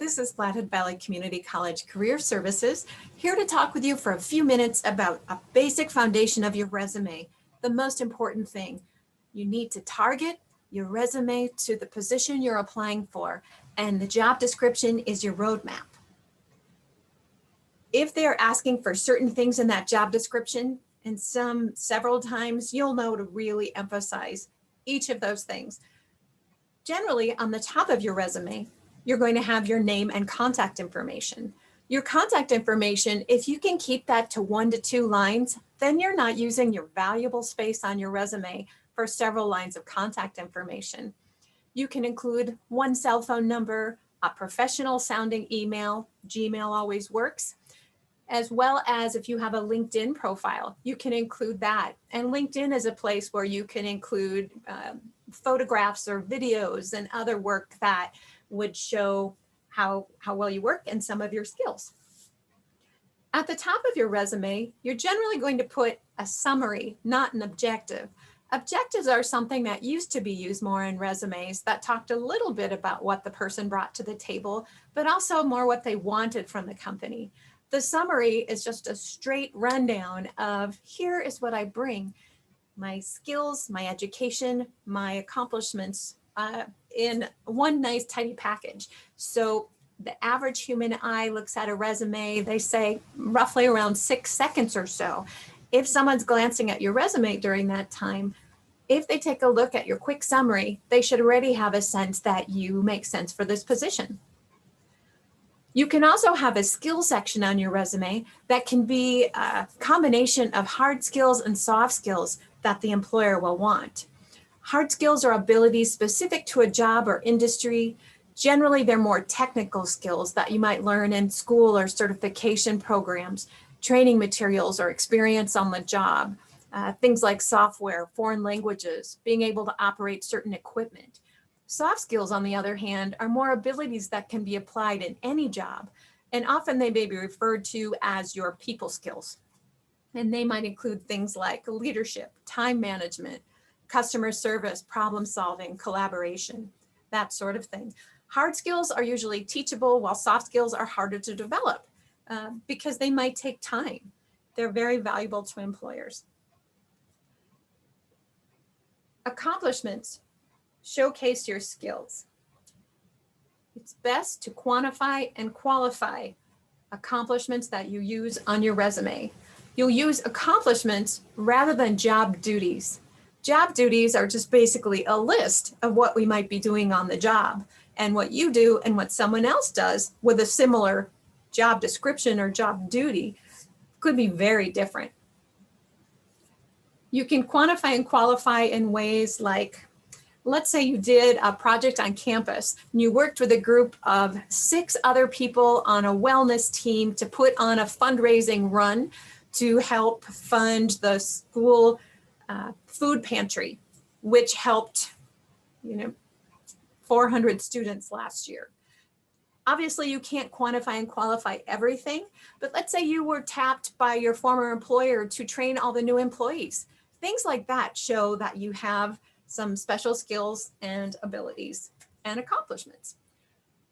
This is Flathead Valley Community College Career Services, here to talk with you for a few minutes about a basic foundation of your resume. The most important thing, you need to target your resume to the position you're applying for, and the job description is your roadmap. If they're asking for certain things in that job description, and several times, you'll know to really emphasize each of those things. Generally, on the top of your resume, you're going to have your name and contact information. Your contact information, if you can keep that to 1 to 2 lines, then you're not using your valuable space on your resume for several lines of contact information. You can include one cell phone number, a professional sounding email, Gmail always works, as well as if you have a LinkedIn profile, you can include that. And LinkedIn is a place where you can include photographs or videos and other work that would show how well you work and some of your skills. At the top of your resume, you're generally going to put a summary, not an objective. Objectives are something that used to be used more in resumes that talked a little bit about what the person brought to the table, but also more what they wanted from the company. The summary is just a straight rundown of here is what I bring, my skills, my education, my accomplishments in one nice tidy package. So the average human eye looks at a resume, they say roughly around 6 seconds or so. If someone's glancing at your resume during that time, if they take a look at your quick summary, they should already have a sense that you make sense for this position. You can also have a skill section on your resume that can be a combination of hard skills and soft skills that the employer will want. Hard skills are abilities specific to a job or industry. Generally, they're more technical skills that you might learn in school or certification programs, training materials or experience on the job, things like software, foreign languages, being able to operate certain equipment. Soft skills, on the other hand, are more abilities that can be applied in any job, and often they may be referred to as your people skills. And they might include things like leadership, time management, customer service, problem solving, collaboration, that sort of thing. Hard skills are usually teachable, while soft skills are harder to develop because they might take time. They're very valuable to employers. Accomplishments showcase your skills. It's best to quantify and qualify accomplishments that you use on your resume. You'll use accomplishments rather than job duties. Job duties are just basically a list of what we might be doing on the job, and what you do and what someone else does with a similar job description or job duty could be very different. You can quantify and qualify in ways like, let's say you did a project on campus and you worked with a group of 6 other people on a wellness team to put on a fundraising run to help fund the school food pantry, which helped 400 students last year. Obviously, you can't quantify and qualify everything, but let's say you were tapped by your former employer to train all the new employees. Things like that show that you have some special skills and abilities and accomplishments.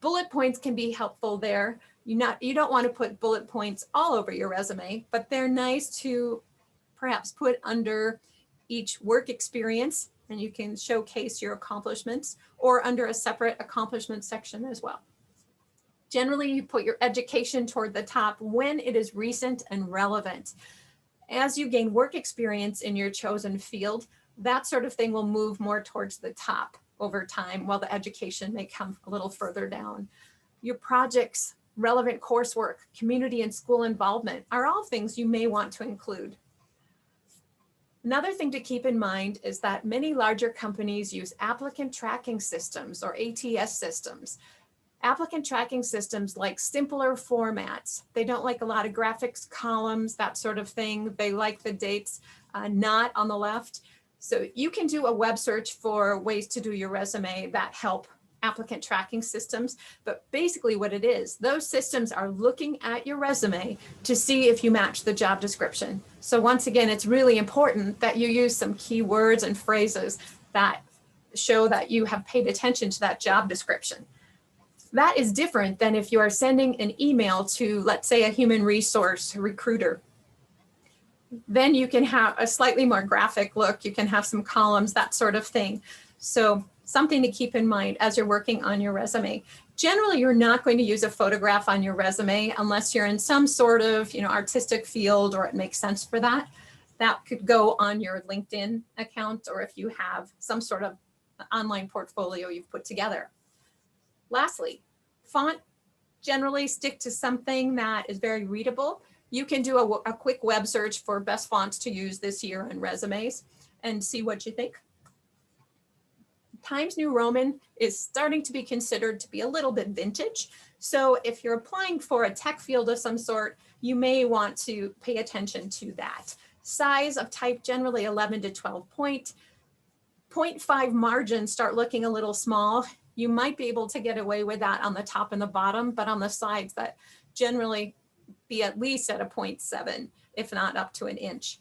Bullet points can be helpful there. You don't want to put bullet points all over your resume, but they're nice to perhaps put under each work experience, and you can showcase your accomplishments, or under a separate accomplishment section as well. Generally, you put your education toward the top when it is recent and relevant. As you gain work experience in your chosen field, that sort of thing will move more towards the top over time, while the education may come a little further down. Your projects, relevant coursework, community and school involvement are all things you may want to include. Another thing to keep in mind is that many larger companies use applicant tracking systems or ATS systems. Applicant tracking systems like simpler formats. They don't like a lot of graphics, columns, that sort of thing. They like the dates not on the left. So you can do a web search for ways to do your resume that help applicant tracking systems. But basically what it is, those systems are looking at your resume to see if you match the job description. So once again, it's really important that you use some keywords and phrases that show that you have paid attention to that job description. That is different than if you are sending an email to, let's say, a human resource recruiter. Then you can have a slightly more graphic look. You can have some columns, that sort of thing. So something to keep in mind as you're working on your resume. Generally, you're not going to use a photograph on your resume unless you're in some sort of, artistic field or it makes sense for that. That could go on your LinkedIn account, or if you have some sort of online portfolio you've put together. Lastly, font. Generally stick to something that is very readable. You can do a quick web search for best fonts to use this year on resumes and see what you think. Times New Roman is starting to be considered to be a little bit vintage. So if you're applying for a tech field of some sort, you may want to pay attention to that. Size of type, generally 11 to 12 point. 0.5 margins start looking a little small. You might be able to get away with that on the top and the bottom, but on the sides that generally be at least at a 0.7, if not up to an inch.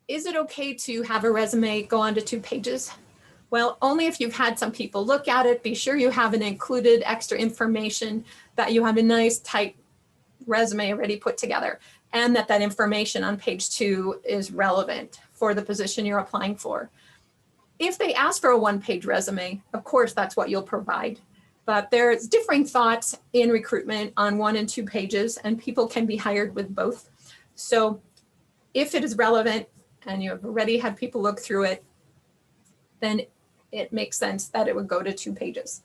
Is it okay to have a resume go on to 2 pages? Well, only if you've had some people look at it. Be sure you haven't included extra information, that you have a nice tight resume already put together, and that information on page 2 is relevant for the position you're applying for. If they ask for a 1-page resume, of course, that's what you'll provide. But there's differing thoughts in recruitment on 1 and 2 pages, and people can be hired with both. So if it is relevant and you have already had people look through it, then it makes sense that it would go to 2 pages.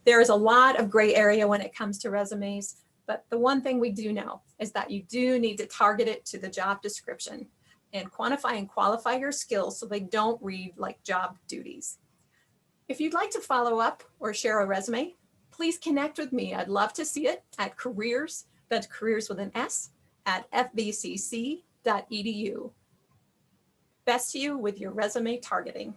There is a lot of gray area when it comes to resumes, but the one thing we do know is that you do need to target it to the job description and quantify and qualify your skills so they don't read like job duties. If you'd like to follow up or share a resume, please connect with me. I'd love to see it at careers, that's careers with an S, at fvcc.edu. Best to you with your resume targeting.